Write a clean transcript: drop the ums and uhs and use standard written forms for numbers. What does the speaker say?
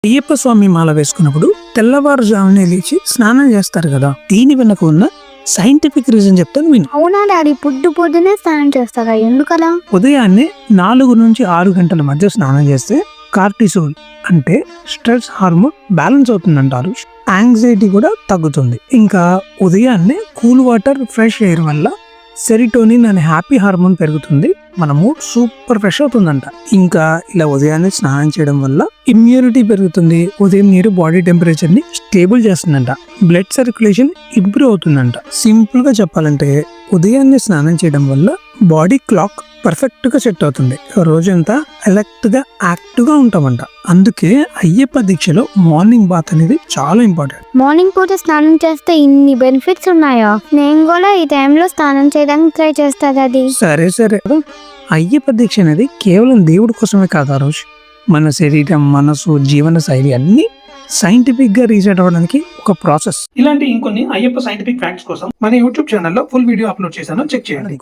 అయ్యప్ప స్వామి మాల వేసుకున్నప్పుడు తెల్లవారుజామునే లేచి స్నానం చేస్తారు కదా, దీని వెనక ఉన్న సైంటిఫిక్ రీజన్ చెప్తాను విను. అవునా డాడీ, పొద్దునే స్నానం చేస్తారా? ఎందుకలా? ఉదయాన్నే 4 నుంచి 6 గంటల మధ్య స్నానం చేస్తే కార్టిసోల్ అంటే స్ట్రెస్ హార్మోన్ బ్యాలెన్స్ అవుతుందంటారు. యాంగ్జైటీ కూడా తగ్గుతుంది. ఇంకా ఉదయాన్నే కూల్ వాటర్, ఫ్రెష్ ఎయిర్ వల్ల సెరిటోనిన్ అనే హ్యాపీ హార్మోన్ పెరుగుతుంది. మన మూడ్ సూపర్ ఫ్రెష్ అవుతుందంట. ఇంకా ఇలా ఉదయాన్నే స్నానం చేయడం వల్ల ఇమ్యూనిటీ పెరుగుతుంది. ఉదయం నీరు బాడీ టెంపరేచర్ ని స్టేబుల్ చేస్తుందంట. బ్లడ్ సర్క్యులేషన్ ఇంప్రూవ్ అవుతుందంట. సింపుల్ గా చెప్పాలంటే ఉదయాన్నే స్నానం చేయడం వల్ల బాడీ క్లాక్ పర్ఫెక్ట్ గా సెట్ అవుతుంది. రోజంతా అలర్ట్ గా యాక్టివ్ గా ఉంటామంట. అందుకే అయ్యప్ప దీక్షలో మార్నింగ్ బాత్ అనేది చాలా ఇంపార్టెంట్. మార్నింగ్ పూట స్నానం చేస్తే ఇన్ని బెనిఫిట్స్ ఉన్నాయా? నేను కూడా ఈ టైంలో స్నానం చేయడానికి ట్రై చేస్తా డాడీ. సరే అయ్యప్ప దీక్ష అనేది కేవలం దేవుడి కోసమే కాదు, ఆ రోజు మన శరీరం, మనసు, జీవన శైలి అన్ని సైంటిఫిక్ గా రీసెట్ అవ్వడానికి ఒక ప్రాసెస్. ఇలాంటి ఇంకొన్ని అయ్యప్ప సైంటిఫిక్ ఫ్యాక్ట్స్ కోసం మన యూట్యూబ్ ఛానల్లో ఫుల్ వీడియో అప్లోడ్ చేశాను, చెక్ చేయండి.